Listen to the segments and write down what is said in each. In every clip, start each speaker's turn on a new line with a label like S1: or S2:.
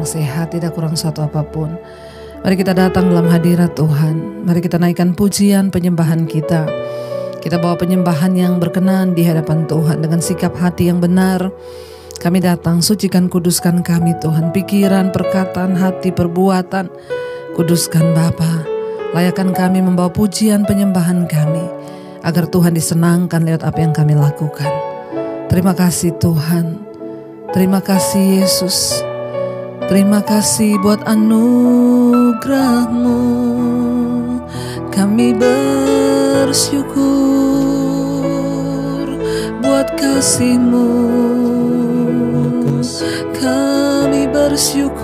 S1: sehat, tidak kurang suatu apapun. Mari kita datang dalam hadirat Tuhan. Mari kita naikkan pujian penyembahan kita. Kita bawa penyembahan yang berkenan di hadapan Tuhan dengan sikap hati yang benar. Kami datang, sucikan, kuduskan kami Tuhan. Pikiran, perkataan, hati, perbuatan. Kuduskan Bapa. Layakan kami membawa pujian penyembahan kami, agar Tuhan disenangkan lewat apa yang kami lakukan. Terima kasih Tuhan. Terima kasih Yesus. Terima kasih buat anugerah-Mu. Kami bersyukur buat kasih-Mu. Kami bersyukur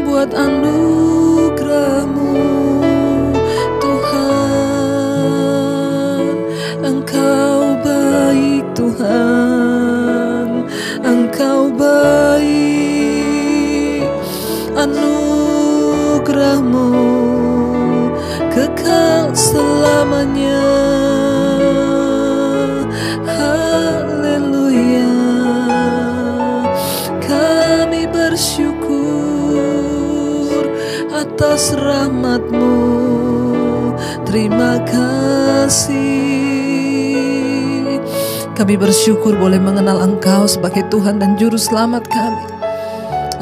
S1: buat anugerah-Mu. Tuhan, Engkau baik Tuhan. Engkau baik, anugerah-Mu kekal selamanya. Haleluya. Kami bersyukur atas rahmat-Mu. Terima kasih. Kami bersyukur boleh mengenal Engkau sebagai Tuhan dan Juru Selamat kami.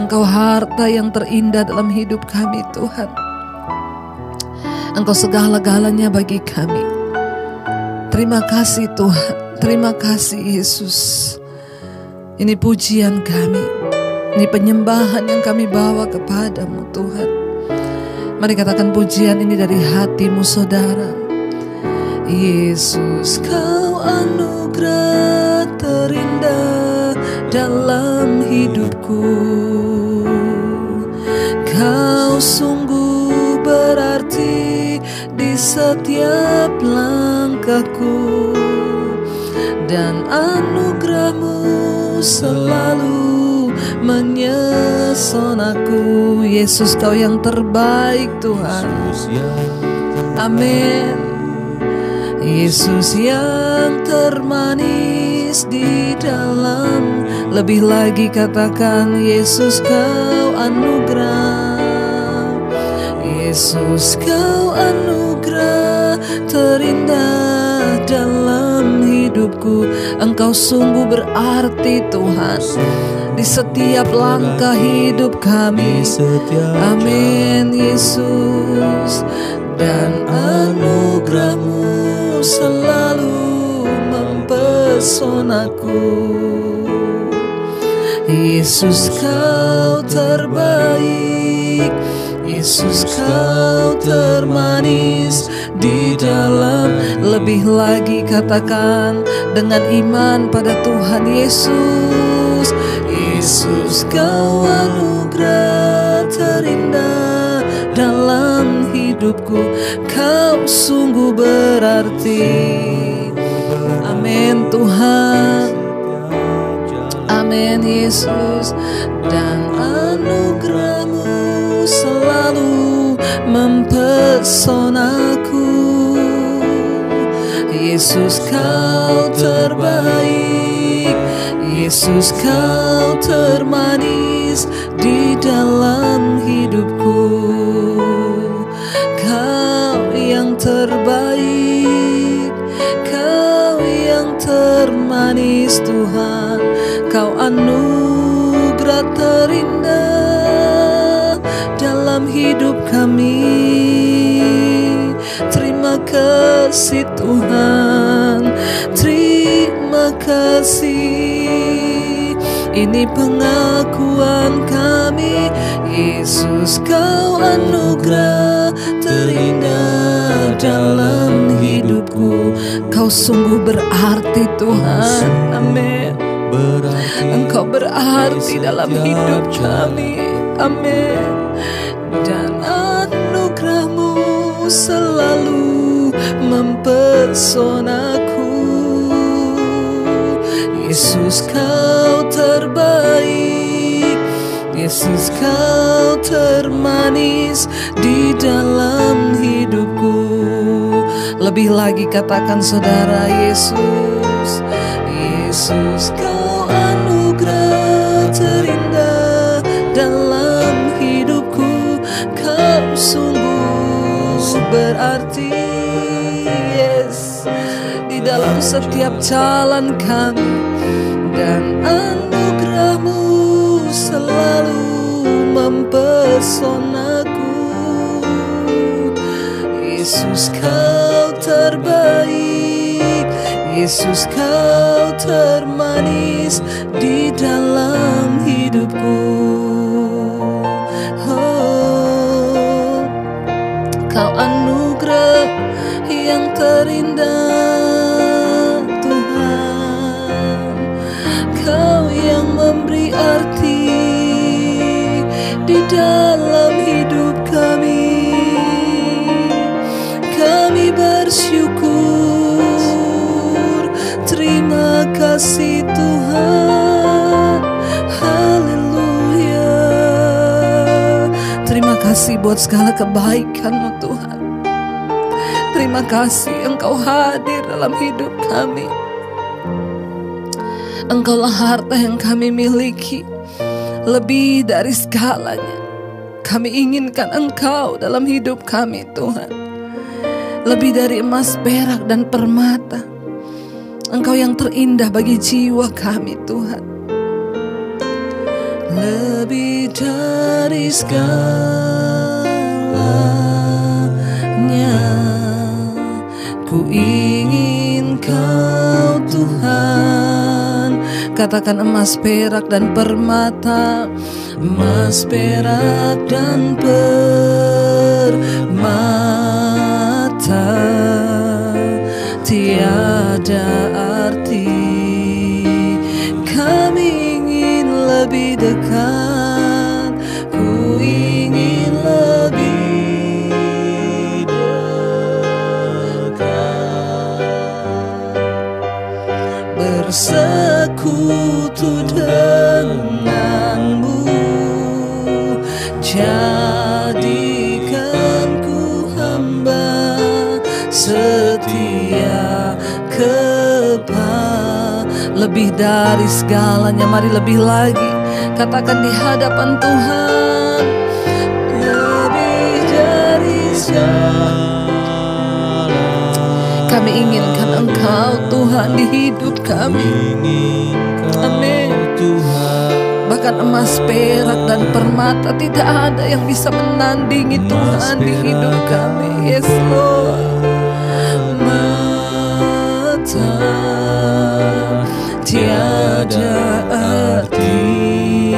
S1: Engkau harta yang terindah dalam hidup kami Tuhan. Engkau segala-galanya bagi kami. Terima kasih Tuhan. Terima kasih Yesus. Ini pujian kami. Ini penyembahan yang kami bawa kepadamu Tuhan. Mari katakan pujian ini dari hatimu saudara. Yesus, Kau anugerah terindah dalam hidupku. Kau sungguh berarti di setiap langkahku, dan anugerah-Mu selalu menyesonaku. Yesus, Kau yang terbaik Tuhan. Amin. Yesus yang termanis di dalam. Lebih lagi katakan, Yesus Kau anugerah. Yesus Kau anugerah terindah dalam hidupku. Engkau sungguh berarti Tuhan di setiap langkah hidup kami. Amin Yesus. Dan anugerah-Mu selalu mempesonaku. Yesus Kau terbaik. Yesus Kau termanis di dalam. Lebih lagi katakan dengan iman pada Tuhan Yesus. Yesus Kau anugerah terindah dalam hidupku. Kau sungguh berarti. Amin Tuhan. Amin Yesus. Dan anugerah-Mu selalu mempesonaku. Yesus Kau terbaik. Yesus Kau termanis di dalam hidupku. Kau yang terbaik. Kau yang termanis Tuhan. Kau anugerah terindah dalam hidup kami. Terima kasih Tuhan. Terima kasih. Ini pengakuan kami. Yesus Kau anugerah terindah dalam hidupku. Kau sungguh berarti Tuhan. Amin. Engkau berarti dalam hidup kami. Amin. Dan anugerah-Mu selalu mempesonaku. Yesus Kau terbaik. Yesus Kau termanis di dalam hidupku. Lebih lagi katakan saudara, Yesus. Yesus Kau anugerah terindah sungguh berarti, yes, di dalam setiap jalan kami. Dan anugerah-Mu selalu mempesonaku. Yesus, Kau terbaik, Yesus, Kau termanis di dalam hidupku. Oh, Kau anugerah yang terindah, Tuhan. Kau yang memberi arti di dalam hidup kami. Kami bersyukur, terima kasih Tuhan. Haleluya. Terima kasih buat segala kebaikan-Mu Tuhan. Terima kasih Engkau hadir dalam hidup kami. Engkaulah harta yang kami miliki. Lebih dari segalanya, kami inginkan Engkau dalam hidup kami Tuhan. Lebih dari emas, perak, dan permata, Engkau yang terindah bagi jiwa kami Tuhan. Lebih dari segalanya, ku ingin Kau Tuhan. Katakan emas, perak, dan permata. Emas, perak, dan permata tiada arti. Kami ingin lebih dekat, ku ingin lebih dekat, bersekutu denganmu. Jadikan ku hamba setia lebih dari segalanya. Mari lebih lagi katakan di hadapan Tuhan. Lebih dari segalanya, kami inginkan Engkau Tuhan di hidup kami. Amin. Bahkan emas, perak, dan permata tidak ada yang bisa menandingi Tuhan di hidup kami. Yes Lord. Mata tiada arti,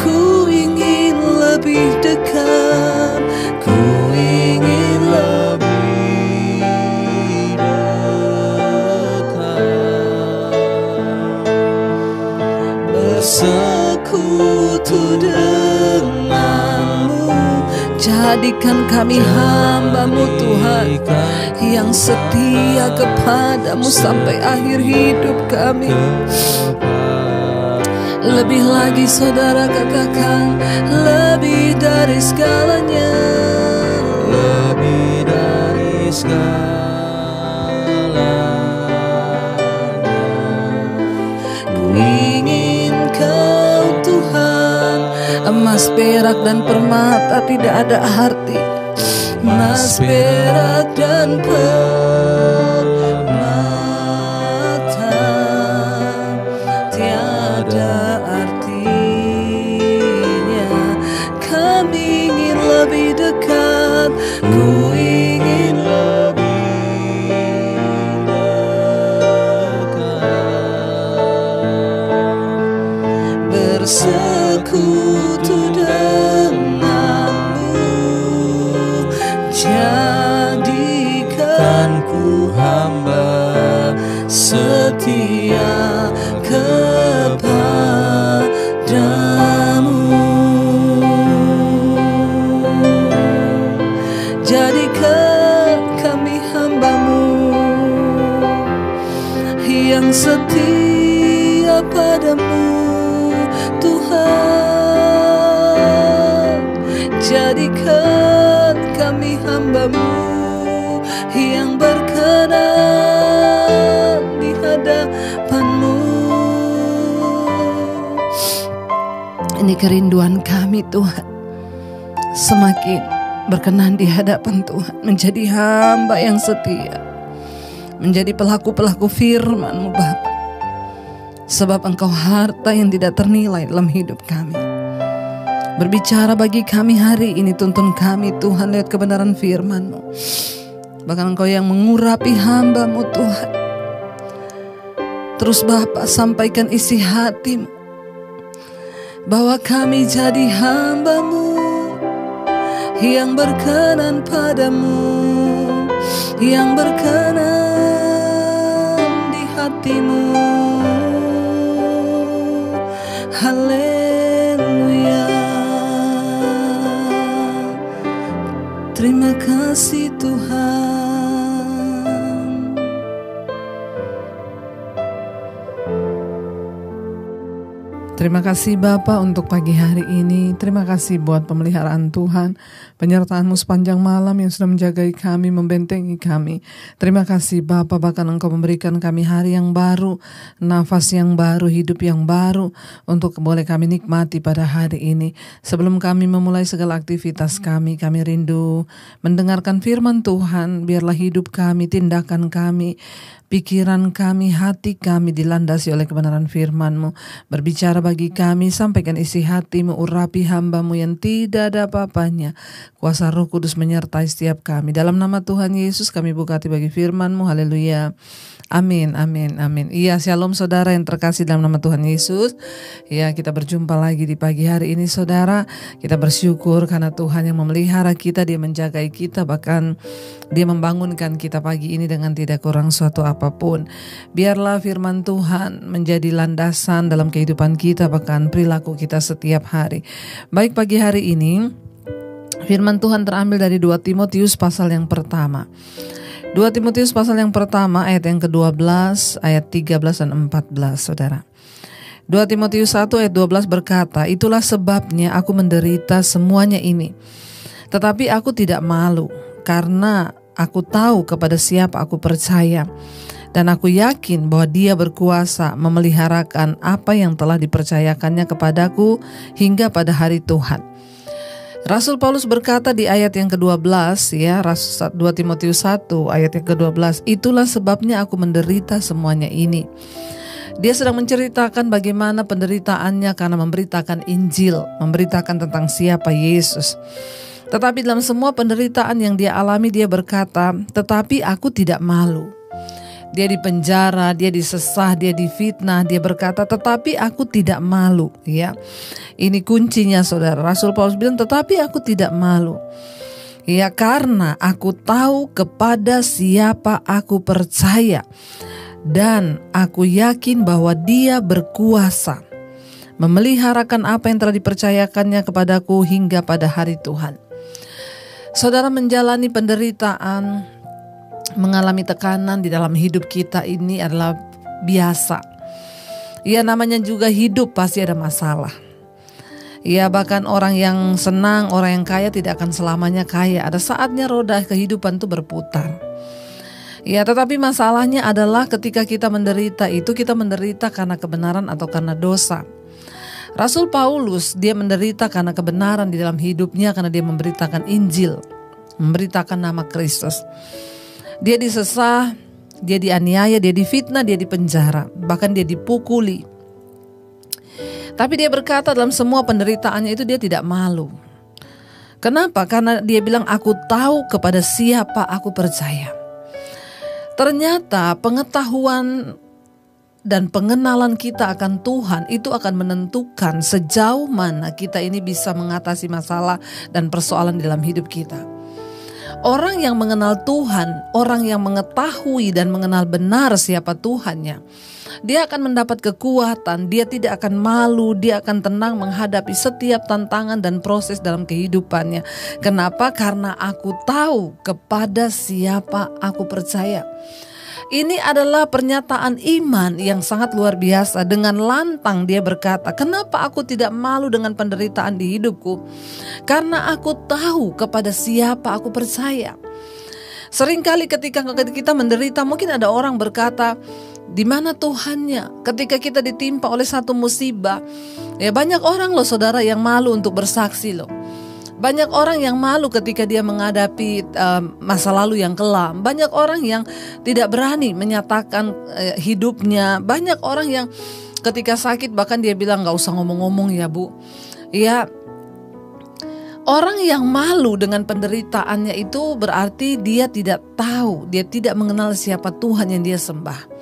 S1: ku ingin lebih dekat, ku ingin lebih dekat, bersekutu denganmu. Jadikan kami hamba-Mu Tuhan, yang setia kepadamu sampai akhir hidup kami. Lebih lagi saudara katakan, lebih dari segalanya, lebih dari segalanya, ku ingin Kau Tuhan. Emas, perak, dan permata tidak ada arti. Emas, perak, dan permata tiada artinya. Kami ingin lebih dekat, ku ingin lebih dekat, bersekutu denganmu. Jadikan ku hamba setia kepadamu. Jadikan kami hamba-Mu yang setia padamu Tuhan. Jadikan kami hamba-Mu yang berkenan di hadapan-Mu. Ini kerinduan kami Tuhan. Semakin berkenan di hadapan Tuhan, menjadi hamba yang setia, menjadi pelaku-pelaku firman-Mu Bapa. Sebab Engkau harta yang tidak ternilai dalam hidup kami. Berbicara bagi kami hari ini, tuntun kami Tuhan lewat kebenaran firman-Mu. Bahkan Engkau yang mengurapi hamba-Mu Tuhan. Terus Bapa sampaikan isi hati-Mu, bahwa kami jadi hamba-Mu yang berkenan padamu, yang berkenan di hati-Mu. Haleluya. Terima kasih Tuhan. Terima kasih Bapa untuk pagi hari ini. Terima kasih buat pemeliharaan Tuhan, penyertaan-Mu sepanjang malam yang sudah menjagai kami, membentengi kami. Terima kasih Bapa, bahkan Engkau memberikan kami hari yang baru, nafas yang baru, hidup yang baru, untuk boleh kami nikmati pada hari ini. Sebelum kami memulai segala aktivitas kami rindu mendengarkan firman Tuhan. Biarlah hidup kami, tindakan kami, pikiran kami, hati kami dilandasi oleh kebenaran firman-Mu. Berbicara bagi kami, sampaikan isi hati-Mu, urapi hamba-Mu yang tidak ada apa-apanya. Kuasa Roh Kudus menyertai setiap kami. Dalam nama Tuhan Yesus kami buka hati bagi firman-Mu. Haleluya. Amin, amin, amin. Iya, shalom saudara yang terkasih dalam nama Tuhan Yesus. Ya, kita berjumpa lagi di pagi hari ini saudara. Kita bersyukur karena Tuhan yang memelihara kita, Dia menjagai kita, bahkan Dia membangunkan kita pagi ini dengan tidak kurang suatu apapun. Biarlah firman Tuhan menjadi landasan dalam kehidupan kita, bahkan perilaku kita setiap hari. Baik, pagi hari ini firman Tuhan terambil dari 2 Timotius pasal yang pertama. 2 Timotius pasal yang pertama ayat yang ke-12, ayat 13 dan 14 saudara. 2 Timotius 1 ayat 12 berkata, itulah sebabnya aku menderita semuanya ini. Tetapi aku tidak malu, karena aku tahu kepada siapa aku percaya. Dan aku yakin bahwa Dia berkuasa memeliharakan apa yang telah dipercayakannya kepadaku hingga pada hari Tuhan. Rasul Paulus berkata di ayat yang ke-12 ya, 2 Timotius 1 ayat yang ke-12, itulah sebabnya aku menderita semuanya ini. Dia sedang menceritakan bagaimana penderitaannya karena memberitakan Injil, memberitakan tentang siapa Yesus. Tetapi dalam semua penderitaan yang dia alami, dia berkata, tetapi aku tidak malu. Dia dipenjara, dia disesah, dia difitnah, dia berkata, tetapi aku tidak malu. Ya, ini kuncinya saudara. Rasul Paulus bilang, tetapi aku tidak malu. Ya, karena aku tahu kepada siapa aku percaya. Dan aku yakin bahwa Dia berkuasa memeliharakan apa yang telah dipercayakannya kepadaku hingga pada hari Tuhan. Saudara, menjalani penderitaan, mengalami tekanan di dalam hidup kita ini adalah biasa. Ya, namanya juga hidup, pasti ada masalah. Ya, bahkan orang yang senang, orang yang kaya tidak akan selamanya kaya. Ada saatnya roda kehidupan itu berputar. Ya, tetapi masalahnya adalah ketika kita menderita itu, kita menderita karena kebenaran atau karena dosa. Rasul Paulus, dia menderita karena kebenaran di dalam hidupnya, karena dia memberitakan Injil, memberitakan nama Kristus. Dia disesah, dia dianiaya, dia difitnah, dia dipenjara, bahkan dia dipukuli. Tapi dia berkata dalam semua penderitaannya itu dia tidak malu. Kenapa? Karena dia bilang, aku tahu kepada siapa aku percaya. Ternyata pengetahuan dan pengenalan kita akan Tuhan itu akan menentukan sejauh mana kita ini bisa mengatasi masalah dan persoalan dalam hidup kita. Orang yang mengenal Tuhan, orang yang mengetahui dan mengenal benar siapa Tuhannya, dia akan mendapat kekuatan, dia tidak akan malu, dia akan tenang menghadapi setiap tantangan dan proses dalam kehidupannya. Kenapa? Karena aku tahu kepada siapa aku percaya. Ini adalah pernyataan iman yang sangat luar biasa. Dengan lantang dia berkata, kenapa aku tidak malu dengan penderitaan di hidupku? Karena aku tahu kepada siapa aku percaya. Seringkali ketika kita menderita, mungkin ada orang berkata, di mana Tuhannya? Ketika kita ditimpa oleh satu musibah, ya banyak orang loh saudara yang malu untuk bersaksi loh. Banyak orang yang malu ketika dia menghadapi masa lalu yang kelam. Banyak orang yang tidak berani menyatakan hidupnya. Banyak orang yang ketika sakit bahkan dia bilang gak usah ngomong-ngomong ya Bu. Ya, orang yang malu dengan penderitaannya itu berarti dia tidak tahu, dia tidak mengenal siapa Tuhan yang dia sembah.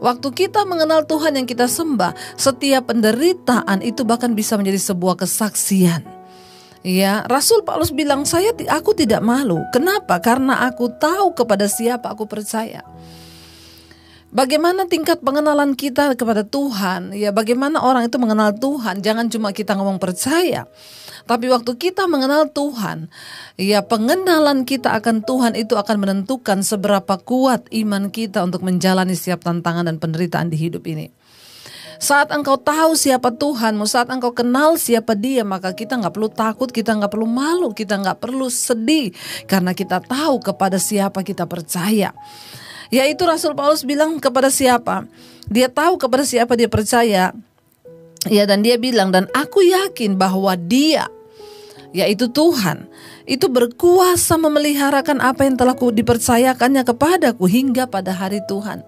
S1: Waktu kita mengenal Tuhan yang kita sembah, setiap penderitaan itu bahkan bisa menjadi sebuah kesaksian. Ya, Rasul Paulus bilang, aku tidak malu. Kenapa? Karena aku tahu kepada siapa aku percaya. Bagaimana tingkat pengenalan kita kepada Tuhan? Ya, bagaimana orang itu mengenal Tuhan? Jangan cuma kita ngomong percaya, tapi waktu kita mengenal Tuhan, ya pengenalan kita akan Tuhan itu akan menentukan seberapa kuat iman kita untuk menjalani setiap tantangan dan penderitaan di hidup ini. Saat engkau tahu siapa Tuhanmu, saat engkau kenal siapa Dia, maka kita gak perlu takut, kita gak perlu malu, kita gak perlu sedih, karena kita tahu kepada siapa kita percaya. Yaitu Rasul Paulus bilang kepada siapa? Dia tahu kepada siapa dia percaya. Ya, dan dia bilang, dan aku yakin bahwa Dia, yaitu Tuhan, itu berkuasa memeliharakan apa yang telah dipercayakannya kepadaku hingga pada hari Tuhan.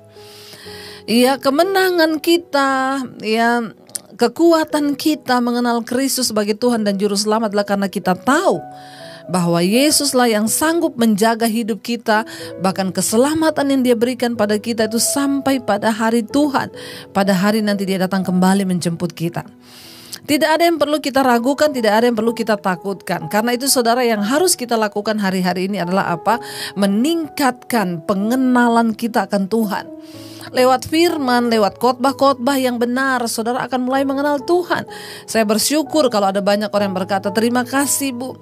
S1: Ya, kemenangan kita, ya kekuatan kita mengenal Kristus sebagai Tuhan dan Juru Selamat adalah karena kita tahu bahwa Yesuslah yang sanggup menjaga hidup kita, bahkan keselamatan yang Dia berikan pada kita itu sampai pada hari Tuhan, pada hari nanti Dia datang kembali menjemput kita. Tidak ada yang perlu kita ragukan, tidak ada yang perlu kita takutkan. Karena itu saudara, yang harus kita lakukan hari-hari ini adalah apa? Meningkatkan pengenalan kita akan Tuhan. Lewat firman, lewat khotbah-khotbah yang benar, saudara akan mulai mengenal Tuhan. Saya bersyukur kalau ada banyak orang yang berkata, terima kasih Bu.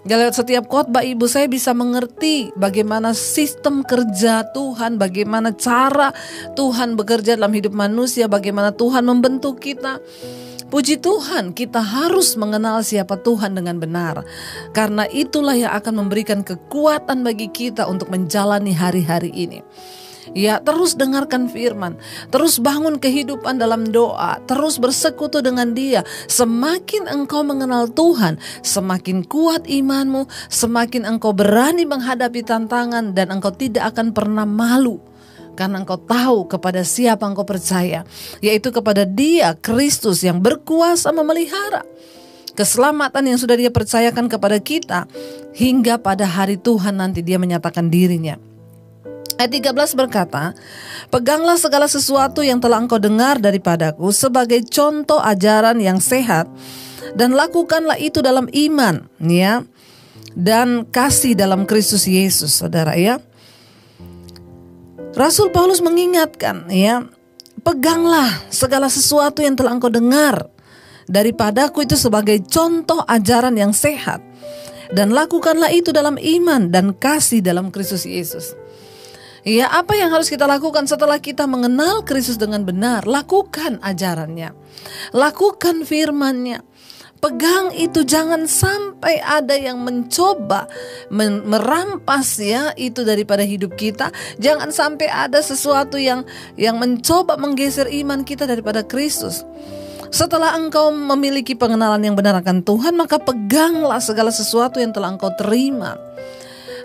S1: Ya, lewat setiap khotbah Ibu saya bisa mengerti bagaimana sistem kerja Tuhan, bagaimana cara Tuhan bekerja dalam hidup manusia, bagaimana Tuhan membentuk kita. Puji Tuhan, kita harus mengenal siapa Tuhan dengan benar. Karena itulah yang akan memberikan kekuatan bagi kita untuk menjalani hari-hari ini. Ya, terus dengarkan firman, terus bangun kehidupan dalam doa, terus bersekutu dengan Dia. Semakin engkau mengenal Tuhan, semakin kuat imanmu, semakin engkau berani menghadapi tantangan, dan engkau tidak akan pernah malu. Karena engkau tahu kepada siapa engkau percaya, yaitu kepada Dia, Kristus yang berkuasa memelihara keselamatan yang sudah Dia percayakan kepada kita hingga pada hari Tuhan nanti Dia menyatakan dirinya. Ayat 13 berkata, peganglah segala sesuatu yang telah engkau dengar daripadaku sebagai contoh ajaran yang sehat, dan lakukanlah itu dalam iman, ya, dan kasih dalam Kristus Yesus, saudara ya. Rasul Paulus mengingatkan, ya, peganglah segala sesuatu yang telah engkau dengar daripadaku itu sebagai contoh ajaran yang sehat, dan lakukanlah itu dalam iman dan kasih dalam Kristus Yesus. Ya, apa yang harus kita lakukan setelah kita mengenal Kristus dengan benar? Lakukan ajarannya, lakukan firman-Nya. Pegang itu, jangan sampai ada yang mencoba merampas ya itu daripada hidup kita. Jangan sampai ada sesuatu yang mencoba menggeser iman kita daripada Kristus. Setelah engkau memiliki pengenalan yang benar akan Tuhan, maka peganglah segala sesuatu yang telah engkau terima.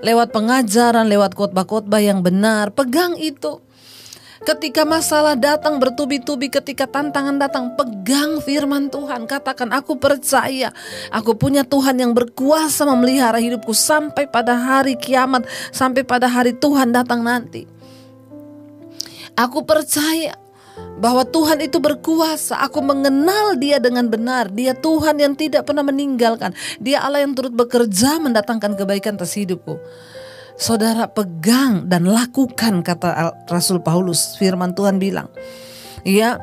S1: Lewat pengajaran, lewat khotbah-khotbah yang benar, pegang itu. Ketika masalah datang bertubi-tubi, ketika tantangan datang, pegang firman Tuhan. Katakan, aku percaya, aku punya Tuhan yang berkuasa memelihara hidupku sampai pada hari kiamat, sampai pada hari Tuhan datang nanti. Aku percaya bahwa Tuhan itu berkuasa. Aku mengenal Dia dengan benar. Dia Tuhan yang tidak pernah meninggalkan. Dia Allah yang turut bekerja mendatangkan kebaikan atas hidupku. Saudara, pegang dan lakukan, kata Rasul Paulus. Firman Tuhan bilang, ya,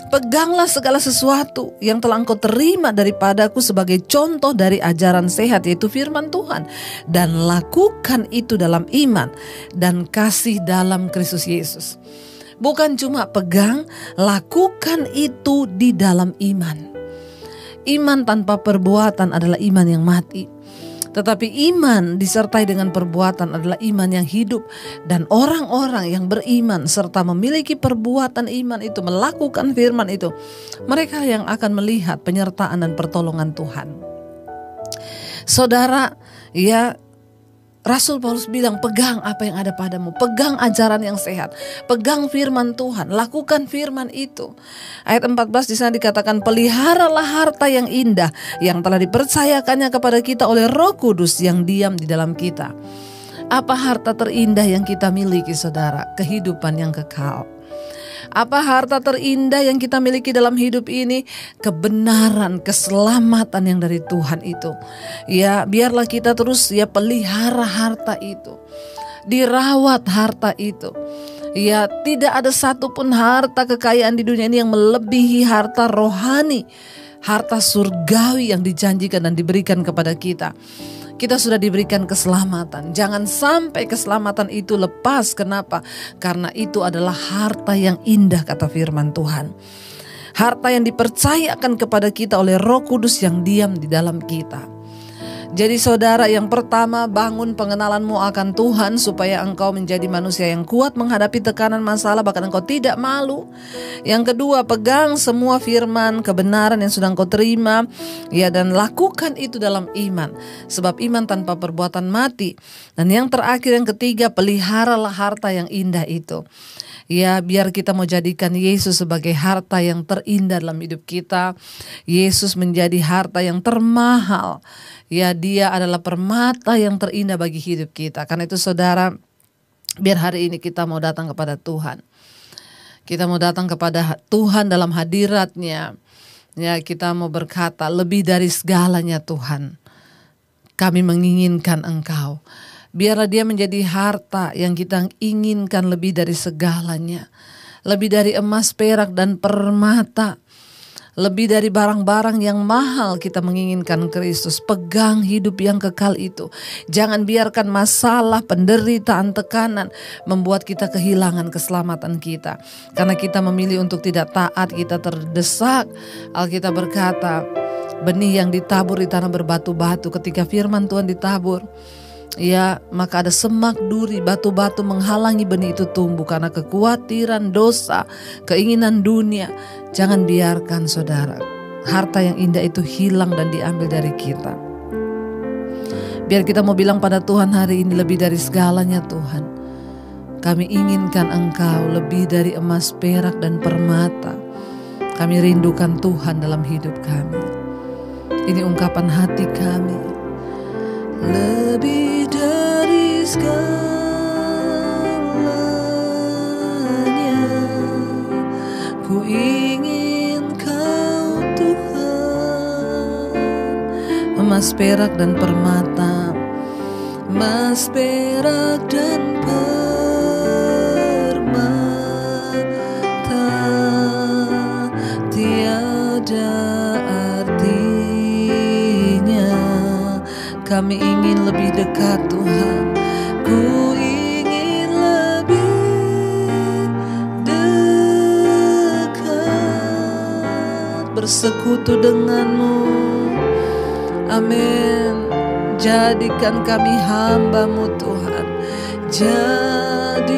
S1: peganglah segala sesuatu yang telah engkau terima daripadaku sebagai contoh dari ajaran sehat, yaitu firman Tuhan, dan lakukan itu dalam iman dan kasih dalam Kristus Yesus. Bukan cuma pegang, lakukan itu di dalam iman. Iman tanpa perbuatan adalah iman yang mati. Tetapi iman disertai dengan perbuatan adalah iman yang hidup. Dan orang-orang yang beriman serta memiliki perbuatan iman itu, melakukan firman itu, mereka yang akan melihat penyertaan dan pertolongan Tuhan. Saudara, ya, Rasul Paulus bilang, pegang apa yang ada padamu, pegang ajaran yang sehat, pegang firman Tuhan, lakukan firman itu. Ayat 14 di sana dikatakan, peliharalah harta yang indah yang telah dipercayakannya kepada kita oleh Roh Kudus yang diam di dalam kita. Apa harta terindah yang kita miliki, saudara? Kehidupan yang kekal. Apa harta terindah yang kita miliki dalam hidup ini? Kebenaran, keselamatan yang dari Tuhan itu. Ya, biarlah kita terus pelihara harta itu. Dirawat harta itu. Ya, tidak ada satupun harta kekayaan di dunia ini yang melebihi harta rohani, harta surgawi yang dijanjikan dan diberikan kepada kita. Kita sudah diberikan keselamatan. Jangan sampai keselamatan itu lepas. Kenapa? Karena itu adalah harta yang indah, kata firman Tuhan. Harta yang dipercayakan kepada kita oleh Roh Kudus yang diam di dalam kita. Jadi saudara, yang pertama, bangun pengenalanmu akan Tuhan supaya engkau menjadi manusia yang kuat menghadapi tekanan masalah, bahkan engkau tidak malu. Yang kedua, pegang semua firman kebenaran yang sudah engkau terima, ya, dan lakukan itu dalam iman, sebab iman tanpa perbuatan mati. Dan yang terakhir, yang ketiga, peliharalah harta yang indah itu. Ya, biar kita mau jadikan Yesus sebagai harta yang terindah dalam hidup kita. Yesus menjadi harta yang termahal. Ya, dia adalah permata yang terindah bagi hidup kita. Karena itu saudara, biar hari ini kita mau datang kepada Tuhan. Kita mau datang kepada Tuhan dalam hadirat-Nya. Ya, kita mau berkata, lebih dari segalanya Tuhan, kami menginginkan Engkau. Biarlah dia menjadi harta yang kita inginkan lebih dari segalanya. Lebih dari emas, perak, dan permata. Lebih dari barang-barang yang mahal kita menginginkan Kristus. Pegang hidup yang kekal itu. Jangan biarkan masalah, penderitaan, tekanan membuat kita kehilangan keselamatan kita. Karena kita memilih untuk tidak taat, kita terdesak. Alkitab berkata, benih yang ditabur di tanah berbatu-batu. Ketika firman Tuhan ditabur, ya, maka ada semak duri, batu-batu menghalangi benih itu tumbuh karena kekhawatiran, dosa, keinginan dunia. Jangan biarkan saudara, harta yang indah itu hilang dan diambil dari kita. Biar kita mau bilang pada Tuhan hari ini, lebih dari segalanya Tuhan, kami inginkan Engkau lebih dari emas, perak, dan permata. Kami rindukan Tuhan dalam hidup kami. Ini ungkapan hati kami. Lebih dari segalanya, ku ingin Kau Tuhan. Emas, perak, dan permata, emas, perak, dan permata tiada artinya. Kami ingin lebih dekat Tuhan. Ku ingin lebih dekat, bersekutu denganmu. Amin. Jadikan kami hamba-Mu Tuhan. Jadikan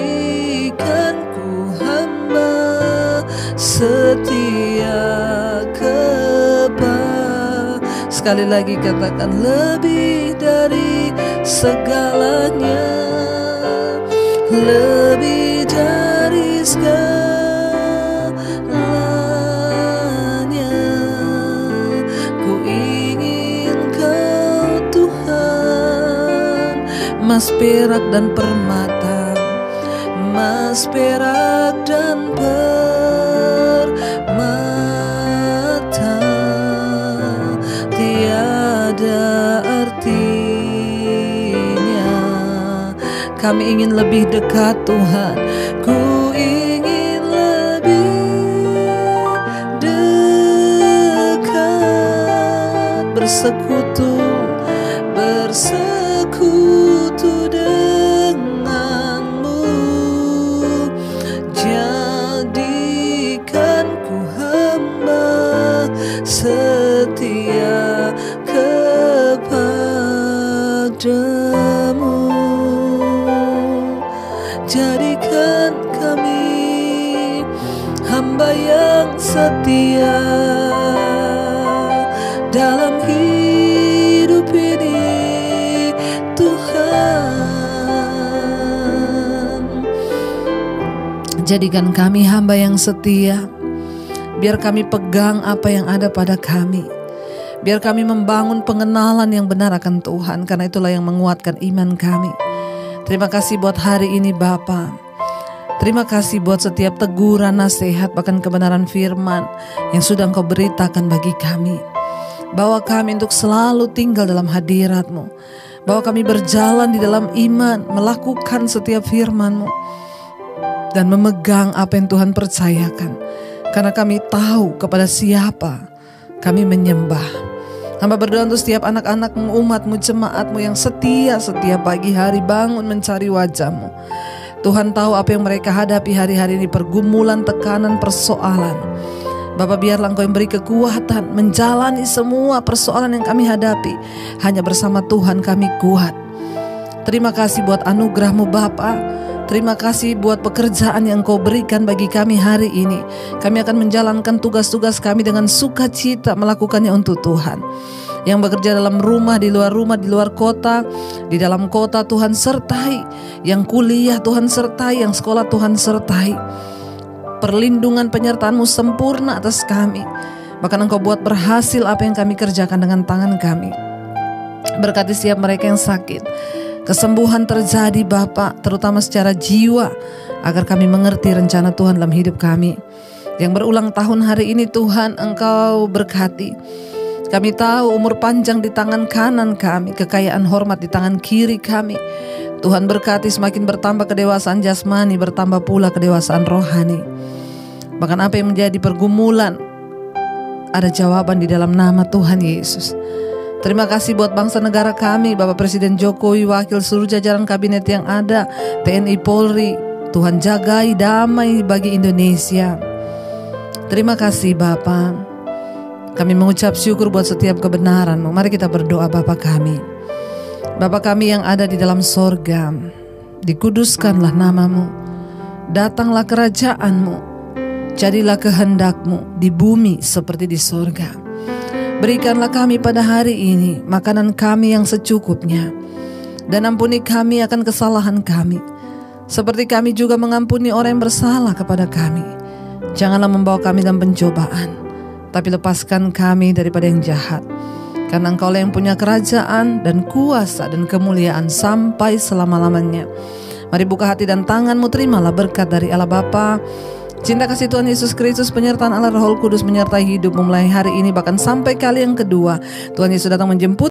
S1: ku hamba setia sekali lagi katakan, lebih dari segalanya, lebih dari segalanya, ku ingin Kau Tuhan. Emas, perak, dan permata, emas, perak, dan kami ingin lebih dekat Tuhan. Ku ingin lebih dekat, bersekutu denganmu. Jadikan ku hamba setia kepadamu. Jadikan kami hamba yang setia dalam hidup Jadikan kami hamba yang setia. Biar kami pegang apa yang ada pada kami. Biar kami membangun pengenalan yang benar akan Tuhan, karena itulah yang menguatkan iman kami. Terima kasih buat hari ini Bapa. Terima kasih buat setiap teguran, nasihat, bahkan kebenaran firman yang sudah Engkau beritakan bagi kami. Bawa kami untuk selalu tinggal dalam hadirat-Mu. Bawa kami berjalan di dalam iman, melakukan setiap firman-Mu, dan memegang apa yang Tuhan percayakan. Karena kami tahu kepada siapa kami menyembah. Hamba berdoa untuk setiap anak-anak-Mu, umat-Mu, jemaat-Mu yang setia setiap pagi hari bangun mencari wajah-Mu. Tuhan tahu apa yang mereka hadapi hari-hari ini, pergumulan, tekanan, persoalan. Bapa, biarlah Engkau yang beri kekuatan menjalani semua persoalan yang kami hadapi. Hanya bersama Tuhan kami kuat. Terima kasih buat anugerah-Mu Bapa. Terima kasih buat pekerjaan yang Engkau berikan bagi kami hari ini. Kami akan menjalankan tugas-tugas kami dengan sukacita, melakukannya untuk Tuhan. Yang bekerja dalam rumah, di luar kota, di dalam kota Tuhan sertai. Yang kuliah Tuhan sertai, yang sekolah Tuhan sertai. Perlindungan penyertaan-Mu sempurna atas kami. Bahkan Engkau buat berhasil apa yang kami kerjakan dengan tangan kami. Berkati setiap mereka yang sakit. Kesembuhan terjadi Bapa, terutama secara jiwa, agar kami mengerti rencana Tuhan dalam hidup kami. Yang berulang tahun hari ini Tuhan Engkau berkati. Kami tahu umur panjang di tangan kanan kami, kekayaan hormat di tangan kiri kami. Tuhan berkati semakin bertambah kedewasaan jasmani, bertambah pula kedewasaan rohani. Bahkan apa yang menjadi pergumulan, ada jawaban di dalam nama Tuhan Yesus. Terima kasih buat bangsa negara kami, Bapak Presiden Jokowi, wakil seluruh jajaran kabinet yang ada, TNI Polri. Tuhan jagai damai bagi Indonesia. Terima kasih Bapak. Kami mengucap syukur buat setiap kebenaran-Mu. Mari kita berdoa. Bapa kami, Bapa kami yang ada di dalam sorga, dikuduskanlah nama-Mu. Datanglah kerajaan-Mu. Jadilah kehendak-Mu di bumi seperti di sorga. Berikanlah kami pada hari ini makanan kami yang secukupnya. Dan ampuni kami akan kesalahan kami, seperti kami juga mengampuni orang yang bersalah kepada kami. Janganlah membawa kami dalam pencobaan, tapi lepaskan kami daripada yang jahat. Karena Engkau-Lah yang punya kerajaan dan kuasa dan kemuliaan sampai selama-lamanya. Mari buka hati dan tangan-Mu, terimalah berkat dari Allah Bapa, cinta kasih Tuhan Yesus Kristus, penyertaan Allah Roh Kudus menyertai hidupmu mulai hari ini bahkan sampai kali yang kedua Tuhan Yesus datang menjemput.